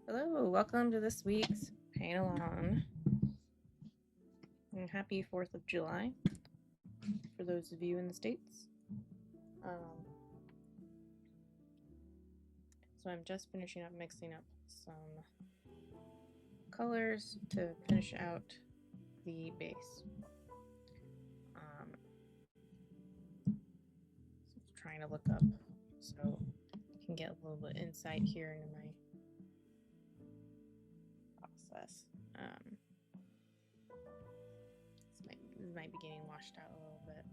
Hello, welcome to this week's Paint Along. And happy 4th of July for those of you in the States. So I'm just finishing up mixing up some colors to finish out the base. Trying to look up so I can get a little bit insight here into my process. This might be getting washed out a little bit,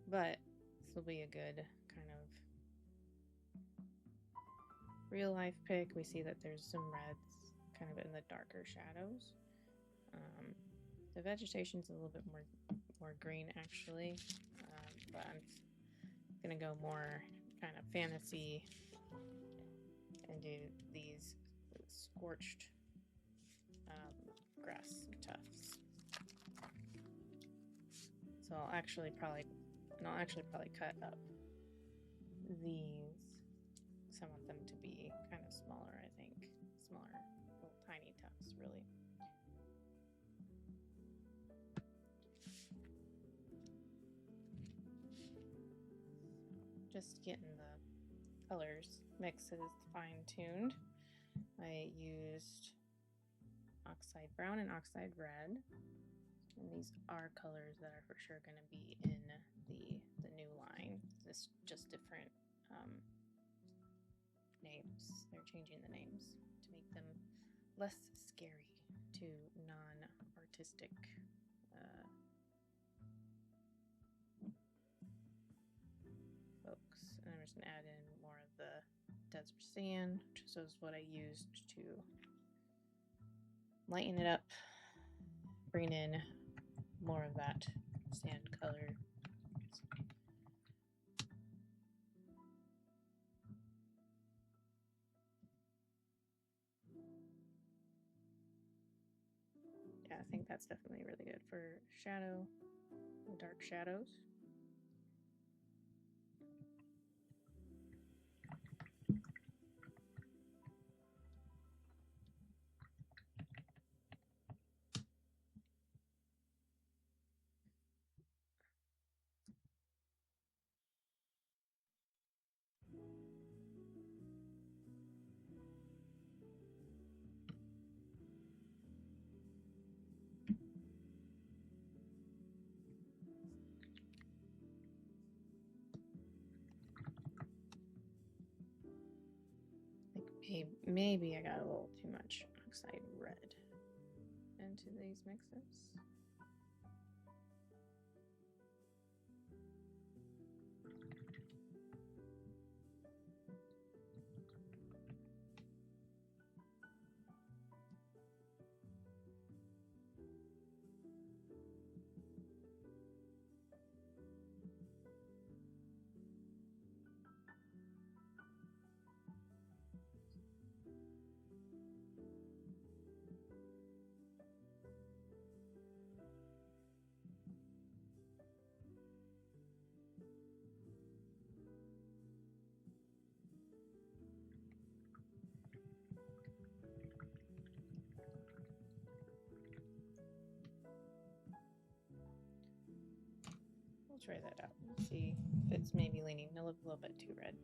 but this will be a good kind of real life pick. We see that there's some reds kind of in the darker shadows. The vegetation's a little bit more green actually, but I'm gonna go more kind of fantasy and do these scorched grass tufts. So I'll actually probably cut up these. So I want them to be kind of smaller, I think. Smaller, little tiny tufts, really. Just getting the colors mixes fine-tuned. I used Oxide Brown and Oxide Red. And these are colors that are for sure going to be in the new line. This just different names. They're changing the names to make them less scary to non-artistic folks. And I'm just going to add in more of the desert sand, which is what I used to lighten it up, bring in more of that sand color. Yeah, I think that's definitely really good for shadow, dark shadows. Maybe I got a little too much Oxide Red into these mixes. We'll try that out. We'll see if it's maybe leaning a little bit too red.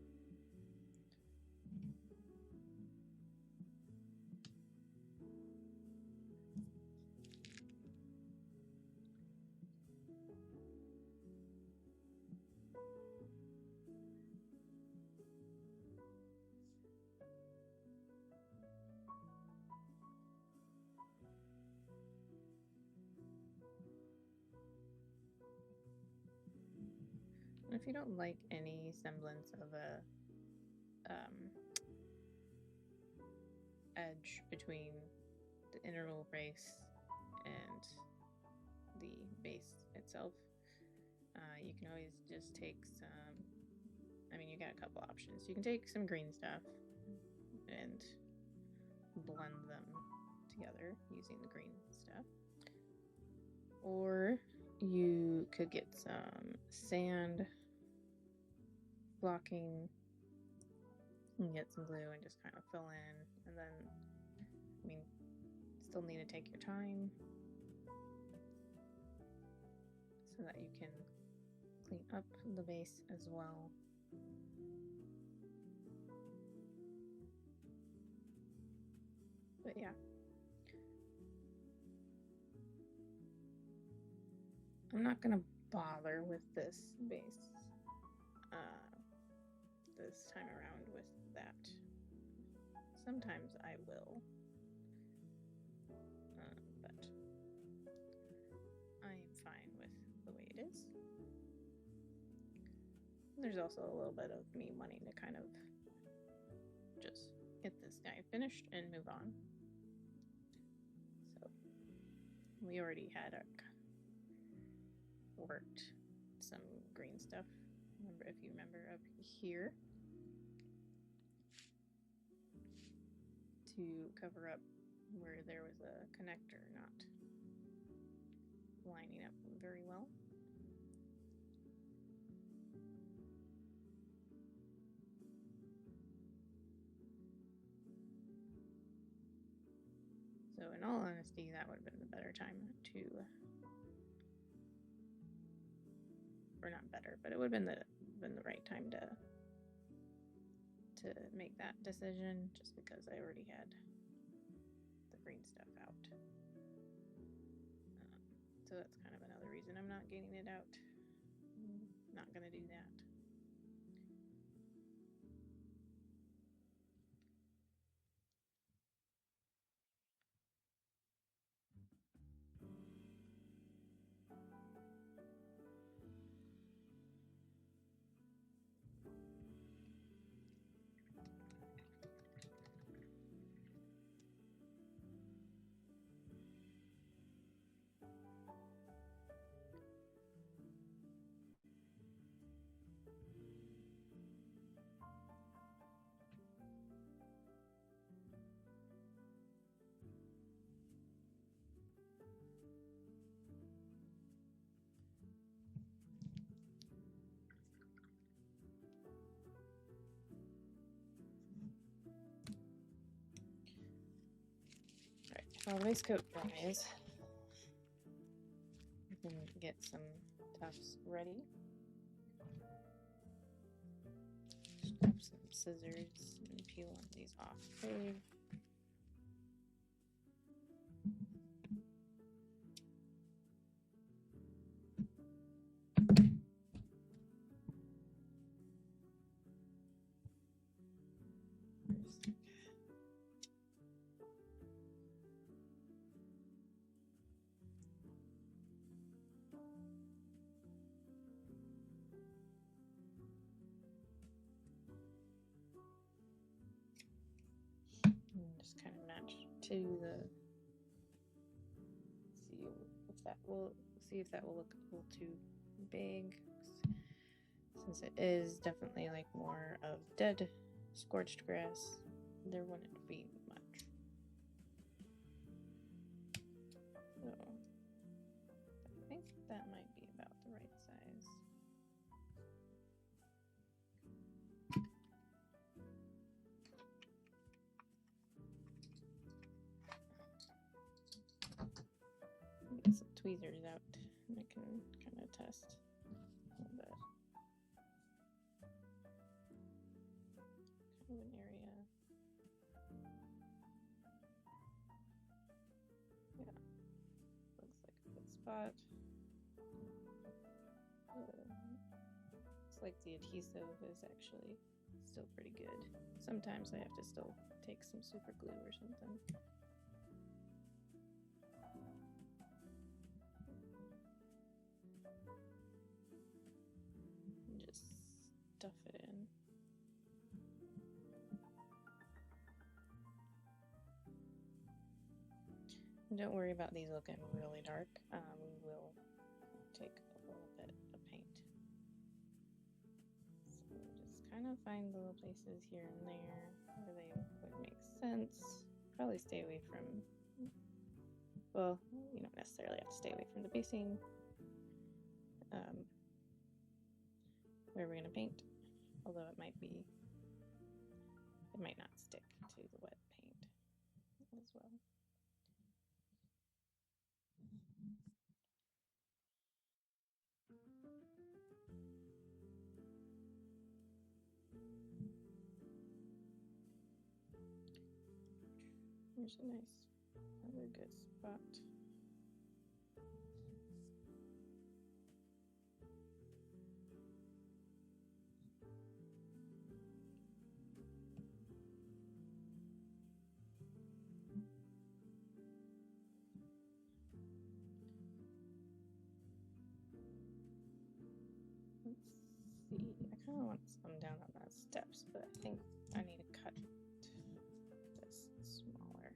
And if you don't like any semblance of a edge between the integral base and the base itself, you can always just take some, I mean, you got a couple options. You can take some green stuff and blend them together using the green stuff, or you could get some sand blocking and get some glue and just kind of fill in. And then, I mean, still need to take your time so that you can clean up the base as well. But yeah. I'm not gonna bother with this base this time around with that. Sometimes I will, but I am fine with the way it is. There's also a little bit of me wanting to kind of just get this guy finished and move on. So we already had worked some green stuff. Remember, if you remember up here, to cover up where there was a connector not lining up very well. So in all honesty, that would have been the better time to, or not better, but it would have been the right time to make that decision, just because I already had the green stuff out. So that's kind of another reason I'm not getting it out. Not gonna do that. While the base coat dries, we can get some tufts ready. Just grab some scissors and peel one of these off the page. Just kind of match to the, see if that will look a little too big, since it is definitely like more of dead scorched grass. There wouldn't be much. So I think that might be about the right size. Get some tweezers out and I can kind of test a little bit. Kind of an area. Yeah, looks like a good spot. Looks like the adhesive is actually still pretty good. Sometimes I have to still take some super glue or something. Stuff it in. And don't worry about these looking really dark. We will take a little bit of paint. So just kind of find little places here and there where they would make sense. Probably stay away from, well, you don't necessarily have to stay away from the basing. Where we're going to paint, although it might be It might not stick to the wet paint as well. Here's a nice, another good spot. Let's see, I kind of want some down on that steps, but I think I need to cut this smaller.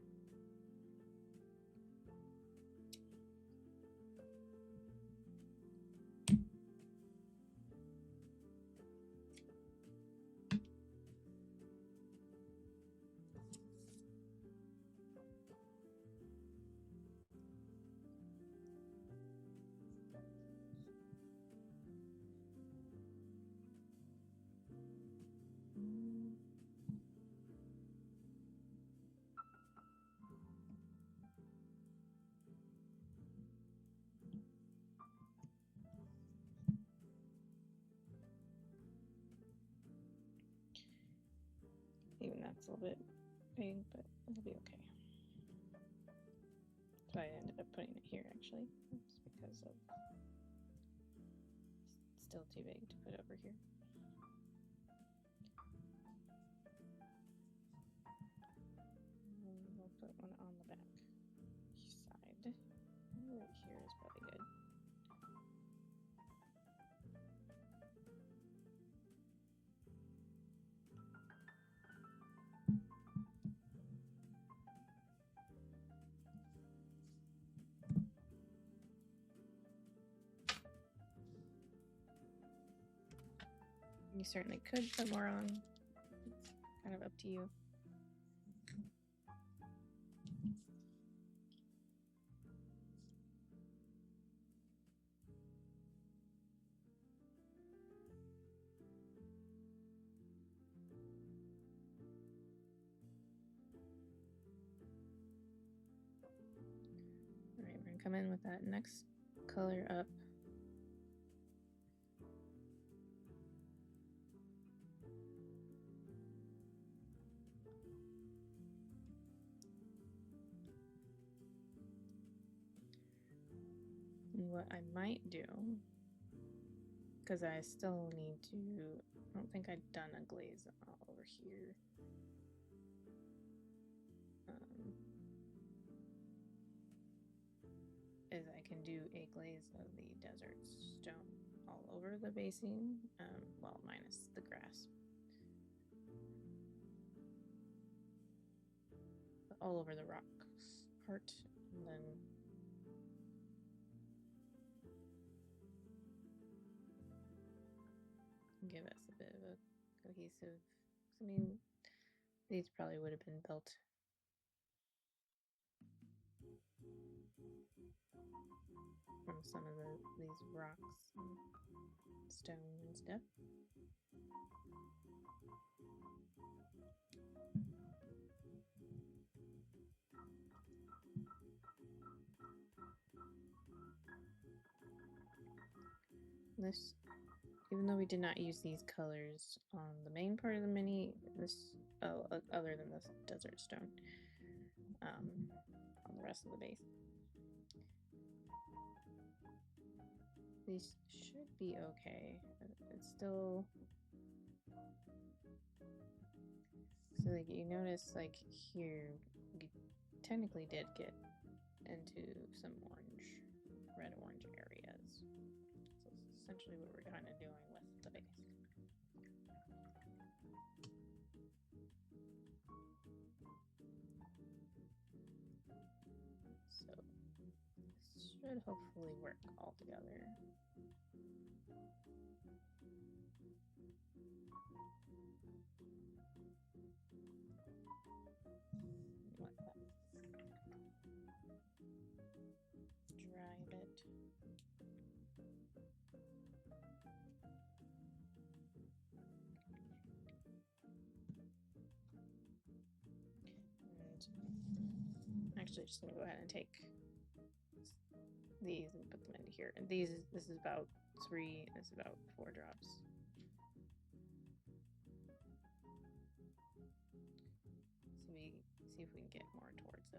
Even that's a little bit big, but it'll be okay. So I ended up putting it here actually. It's because of it's still too big to put over here. And we'll put one on the back side. Right here is probably good. You certainly could put more on. It's kind of up to you. All right, we're gonna come in with that next color up. What I might do, because I still need to, I don't think I've done a glaze over here. Is I can do a glaze of the desert stone all over the basing, well, minus the grass. But all over the rock part, and then give us a bit of a cohesive, I mean, these probably would have been built from some of these rocks and stone and stuff. This, even though we did not use these colors on the main part of the mini, this, other than this desert stone, on the rest of the base. These should be okay. It's still, so like you notice like here, we technically did get into some orange, red-orange areas. So it's essentially what we're kind of doing with the base. So this should hopefully work all together. Let that dry a bit. actually just gonna go ahead and take these and put them into here. And this is about 3, this is about 4 drops. So we see if we can get more towards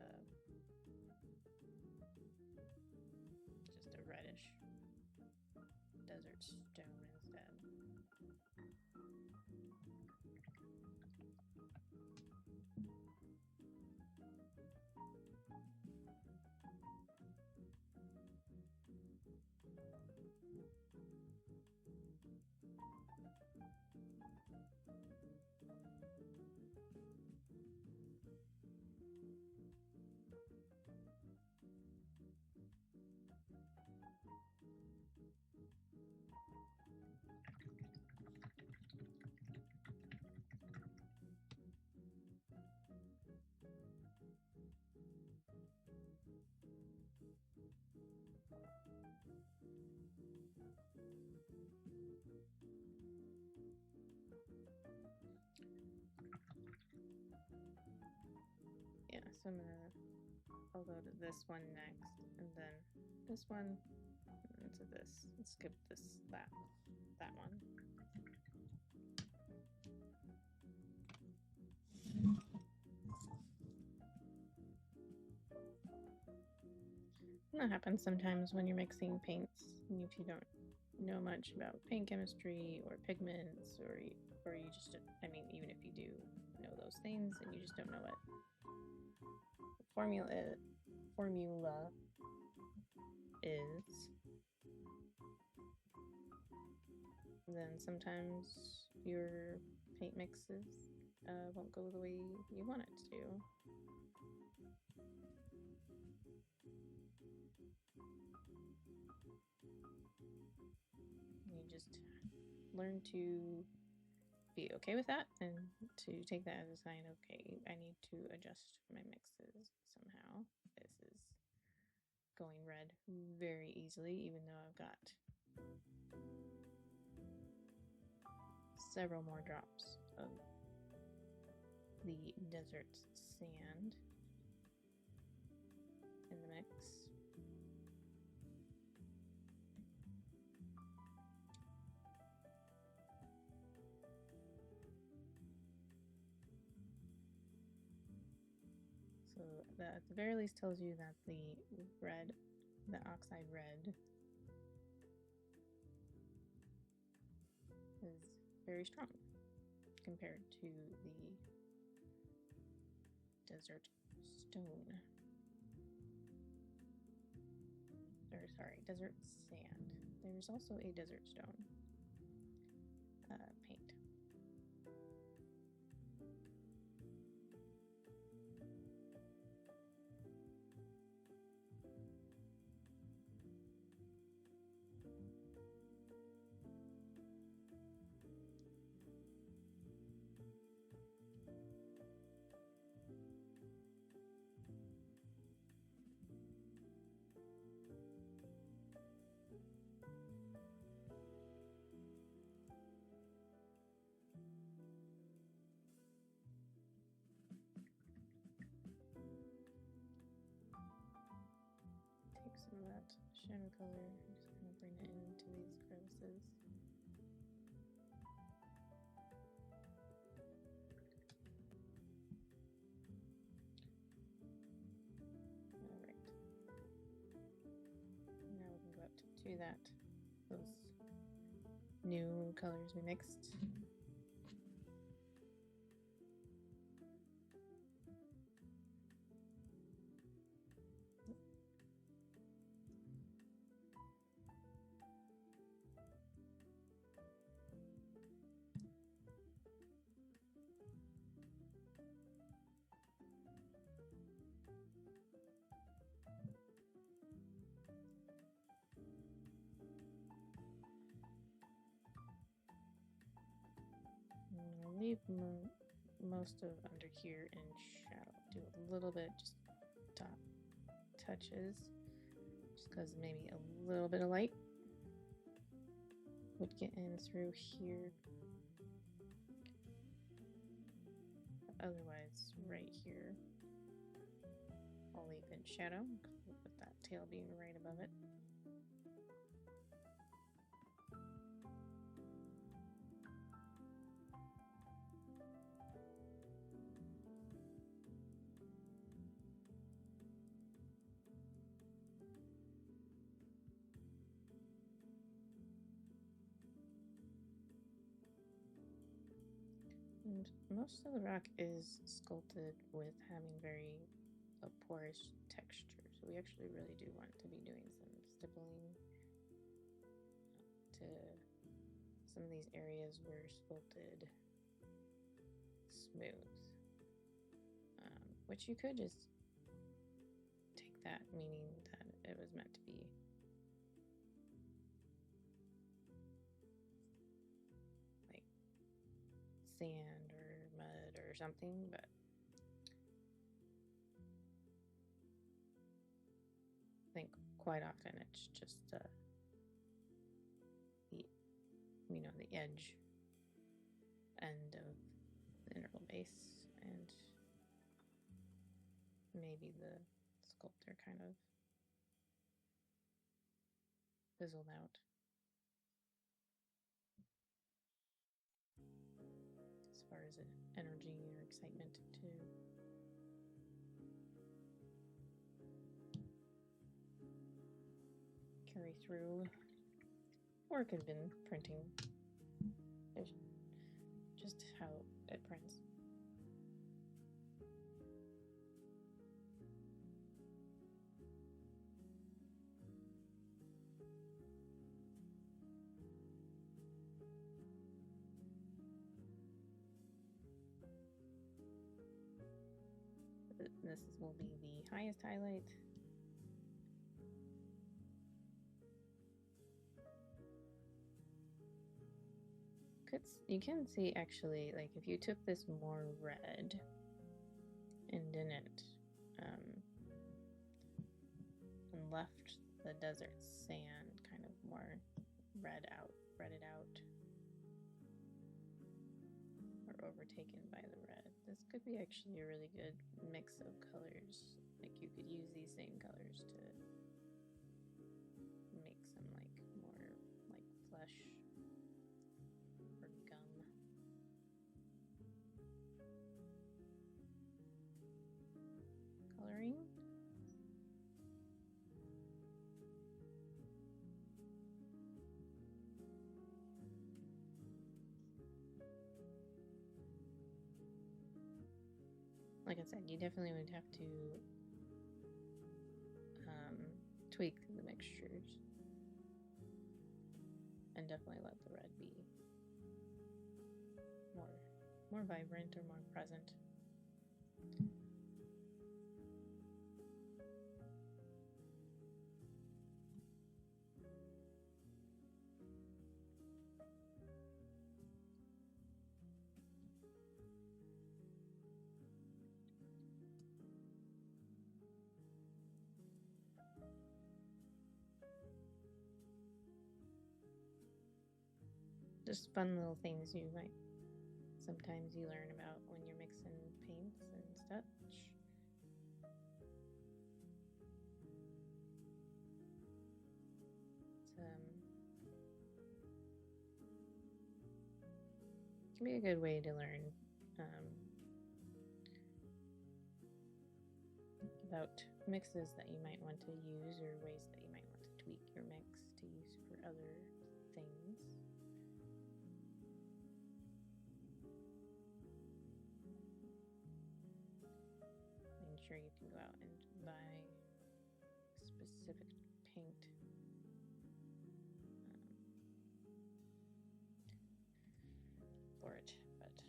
just a reddish desert stone instead. Yeah, so I'll go to this one next, and then this one, and to this. Let's skip that one. And that happens sometimes when you're mixing paints, if you don't know much about paint chemistry or pigments, or you just, I mean, even if you do know those things and you just don't know what formula is, then sometimes your paint mixes won't go the way you want it to. You just learn to be okay with that and to take that as a sign, okay, I need to adjust my mixes somehow. This is going red very easily, even though I've got several more drops of the desert sand in the mix. So that at the very least tells you that the Oxide Red is very strong compared to the desert stone. Or sorry, desert sand. There's also a desert stone paint. Take some of that shadow color and just kind of bring it into these crevices. Alright. Now we can go up to those new colors we mixed. I'll leave most of under here in shadow. Do a little bit, just top touches, just because maybe a little bit of light would get in through here. Otherwise, right here small leaf in shadow, with that tail being right above it. And most of the rock is sculpted with having very porous texture, so we actually really do want to be doing some stippling to some of these areas were sculpted smooth, which you could just take that meaning that it was meant to be like sand or mud or something, but I think quite often it's just the the edge end of the interval base, and maybe the sculptor kind of fizzled out as far as energy or excitement to carry through, or it could have been printing. It's just how it prints. This will be the highest highlight. You can see actually, like if you took this more red and didn't and left the desert sand kind of more redded out or overtaken by the red, this could be actually a really good mix of colors. Like you could use these same colors to make some like more like flesh or gum. Coloring. Like I said, you definitely would have to tweak the mixtures and definitely let the red be more vibrant or more present. Just fun little things you might sometimes you learn about when you're mixing paints and such. It can be a good way to learn about mixes that you might want to use or ways that you might want to tweak your mix to use for other things. Making sure you can go out and buy specific paint for it, but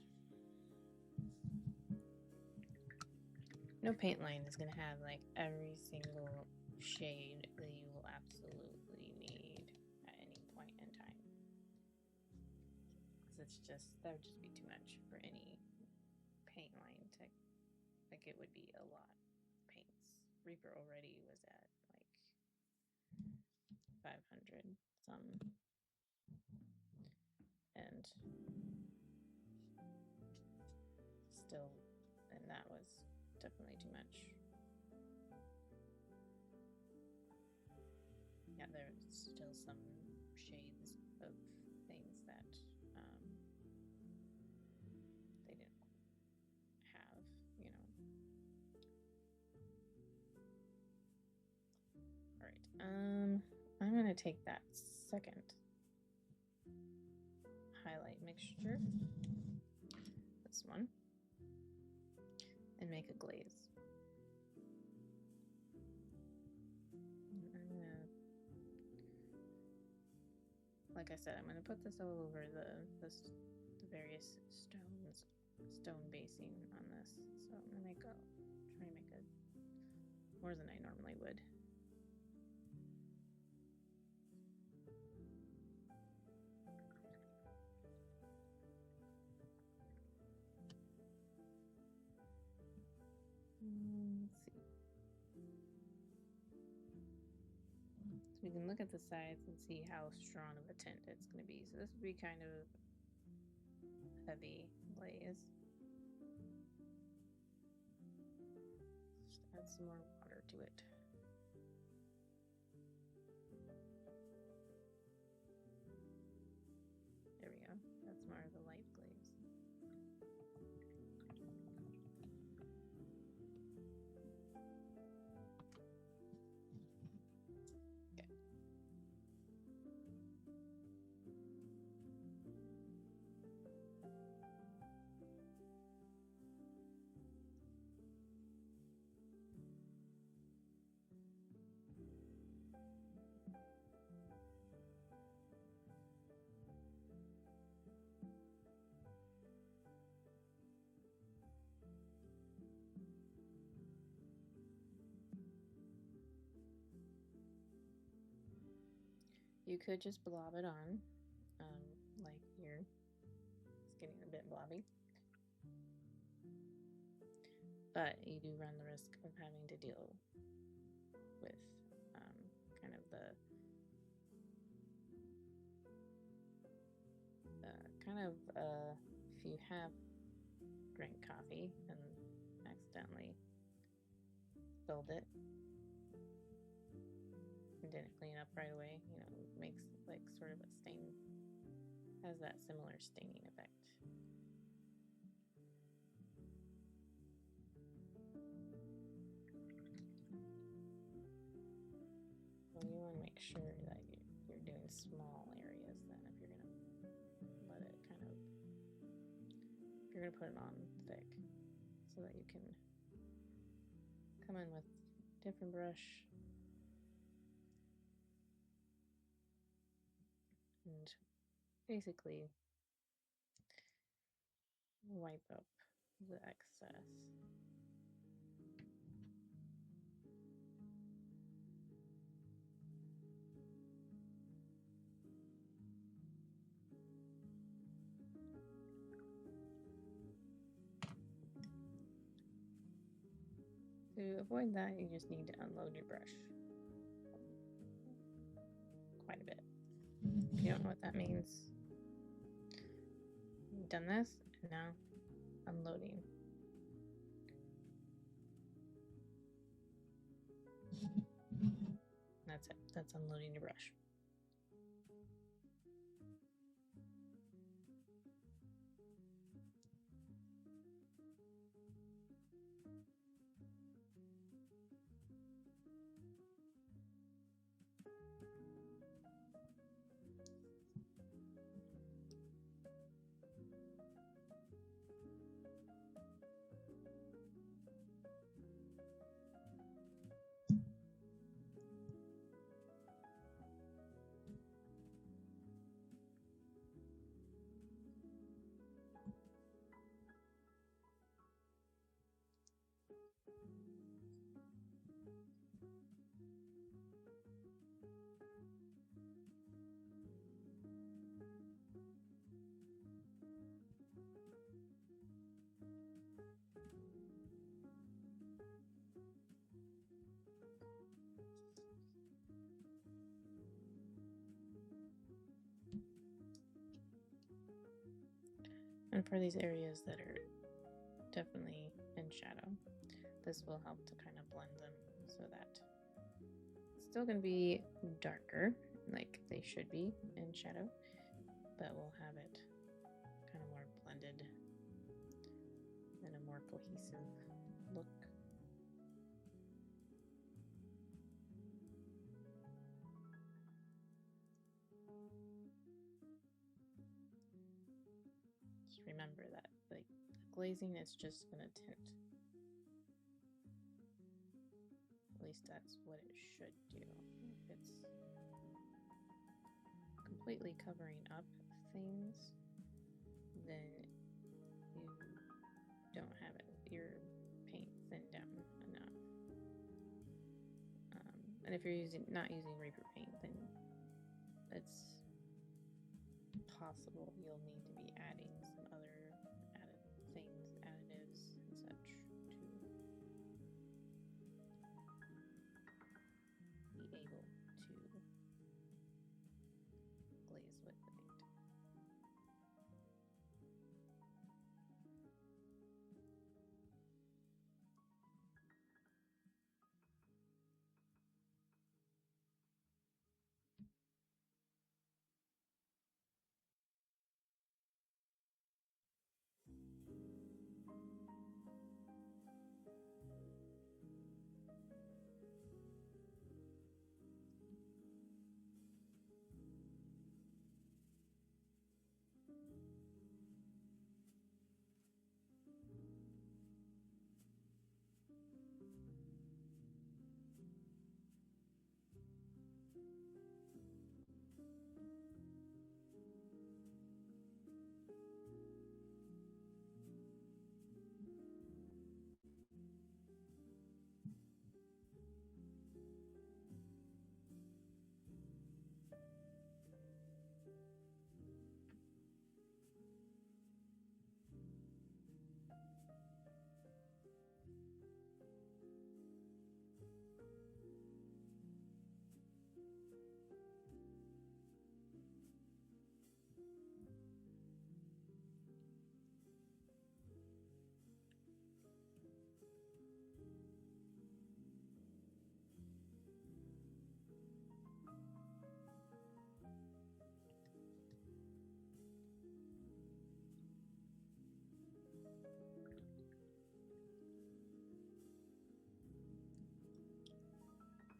no paint line is going to have like every single shade that you will absolutely need at any point in time, because that would just be too much for any paint line to, like, it would be a lot of paints. Reaper already was at like 500 some, and still, and that was definitely too much. there's still some shades of things that they didn't have, you know. All right, I'm gonna take that second highlight mixture, this one, and make a glaze. Like I said, I'm going to put this all over the various stone basing on this. So I'm going to try to make more than I normally would. Let's see. So we can look at the sides and see how strong of a tint it's going to be. So this would be kind of heavy glaze. Just add some more water to it. There we go. That's more of the light glaze. You could just blob it on, like here. It's getting a bit blobby. But you do run the risk of having to deal with kind of if you have drank coffee and accidentally spilled it and didn't clean up right away, you know, makes like sort of a stain, has that similar staining effect. Well, you want to make sure that you're doing small areas then if you're going to let it kind of, if you're going to put it on thick, so that you can come in with a different brush and basically wipe up the excess. To avoid that, you just need to unload your brush quite a bit. If you don't know what that means, you've done this, and now unloading. That's it. That's unloading your brush. And for these areas that are definitely in shadow, this will help to kind of blend them so that still going to be darker, like they should be in shadow, but we'll have it kind of more blended and a more cohesive look. Just remember that like the glazing is just going to tint. At least that's what it should do. If it's completely covering up things, then you don't have your paint thinned down enough. And if you're not using Reaper paint, then it's possible you'll need to be adding some other additives and such to be able to glaze with the paint.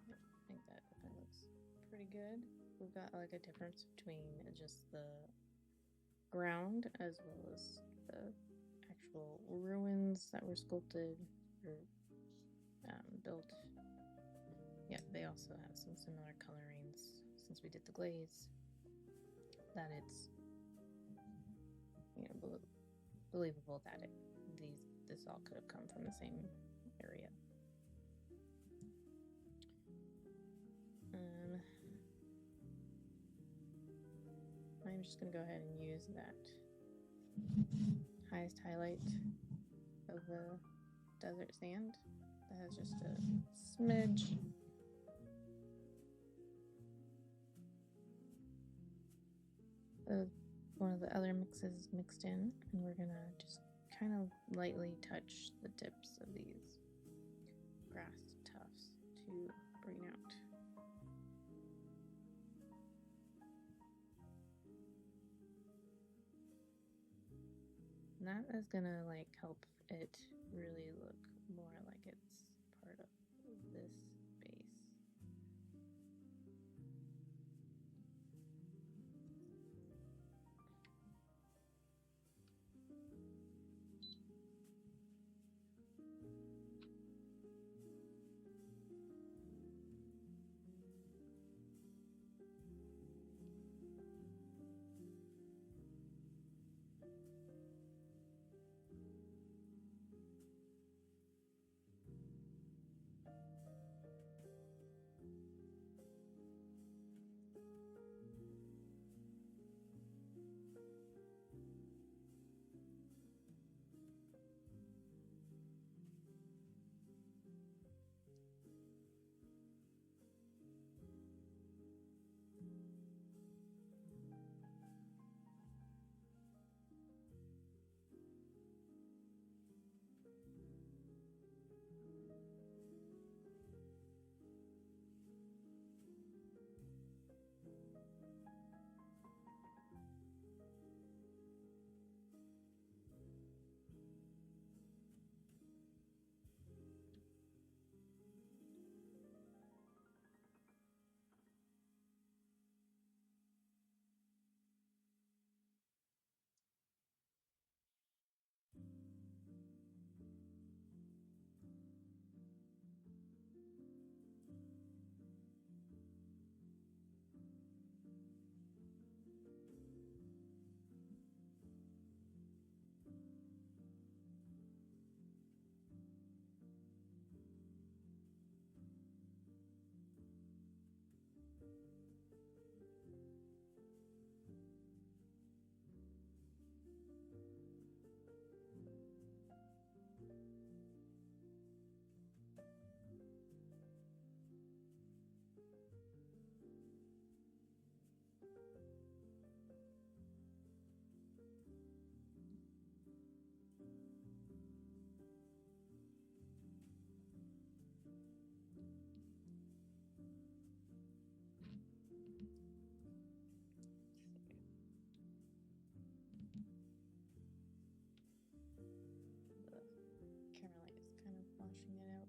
I think that looks pretty good. We've got like a difference between just the ground as well as the actual ruins that were sculpted or built. Yeah, they also have some similar colorings since we did the glaze, that it's, you know, believable that this all could have come from the same area. I'm just going to go ahead and use that highest highlight of the desert sand that has just a smidge of one of the other mixes mixed in, and we're going to just kind of lightly touch the tips of these grass tufts to bring out. And that is gonna like help it really look more like it's part of this base.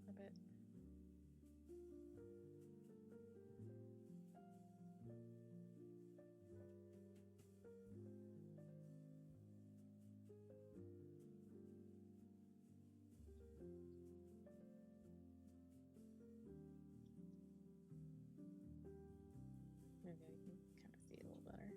a bit. Maybe I can kind of see it a little better.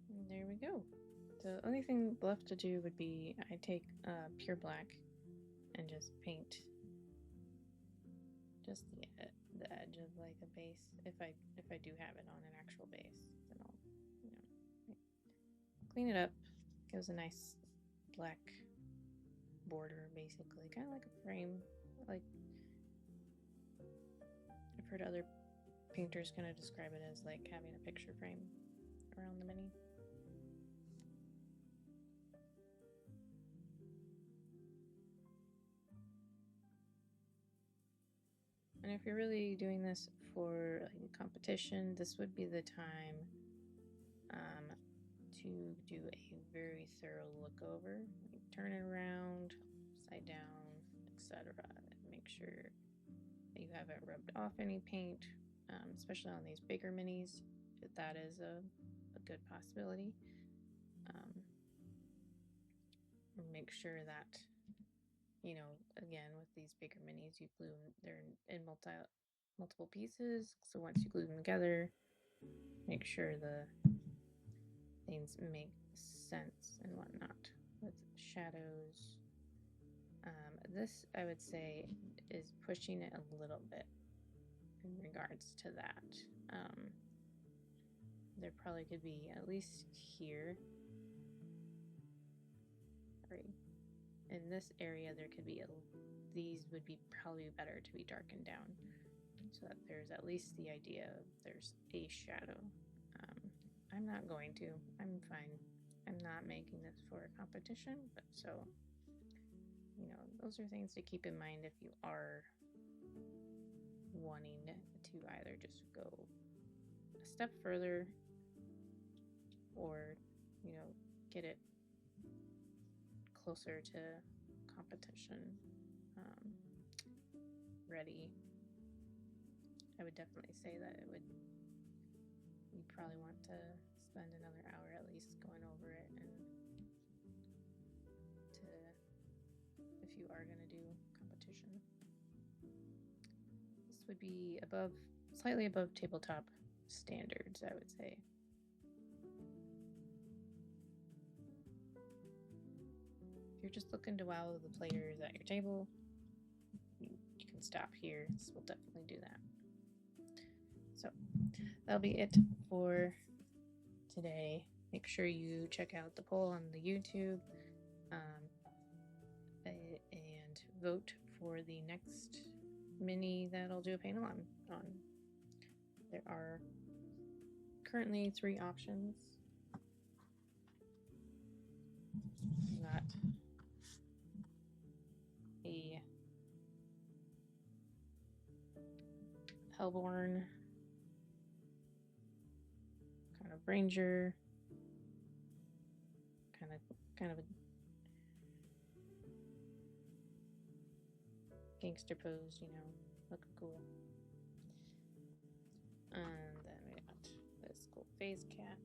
And there we go. The only thing left to do would be I take pure black and just paint just the edge of like a base. If I do have it on an actual base, then I'll clean it up. Gives a nice black border, basically, kind of like a frame. Like I've heard other painters kind of describe it as like having a picture frame around the mini. And if you're really doing this for like a competition, this would be the time to do a very thorough look over, like turn it around, upside down, etc. Make sure that you haven't rubbed off any paint, especially on these bigger minis. That is a good possibility. Make sure that, you know, again, with these bigger minis, you glue them, they're in multiple pieces. So once you glue them together, make sure the things make sense and whatnot with shadows. This, I would say, is pushing it a little bit in regards to that. There probably could be, at least here, right in this area, there could be these would be probably better to be darkened down so that there's at least the idea of there's a shadow. I'm not going to. I'm fine. I'm not making this for a competition, but so, you know, those are things to keep in mind if you are wanting to either just go a step further or, you know, get it closer to competition ready. I would definitely say that you'd probably want to spend another hour at least going over it, and if you are going to do competition. This would be slightly above tabletop standards, I would say. If you're just looking to wow the players at your table, you can stop here. This will definitely do that. So that'll be it for today. Make sure you check out the poll on the YouTube and vote for the next mini that I'll do a panel on. There are currently 3 options. Got a Hellborn, kind of ranger, kind of a gangster pose, you know, looking cool. And then we got this cool phase cat.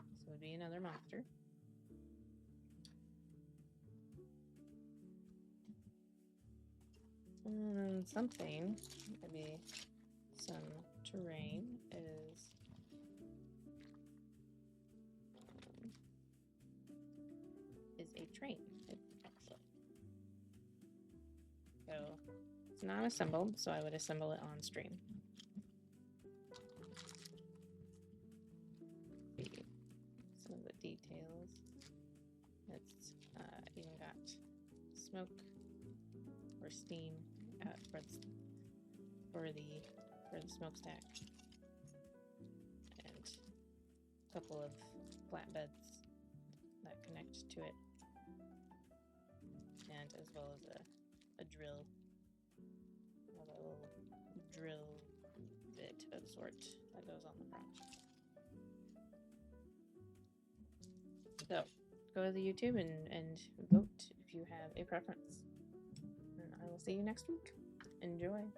This would be another monster. And something, maybe some terrain, is a train. So it's not assembled, so I would assemble it on stream. See some of the details. It's even got smoke or steam for the smokestack, and a couple of flatbeds that connect to it, and as well as a drill, a little drill bit of sort that goes on the front. So go to the YouTube and vote if you have a preference. And I will see you next week. Enjoy.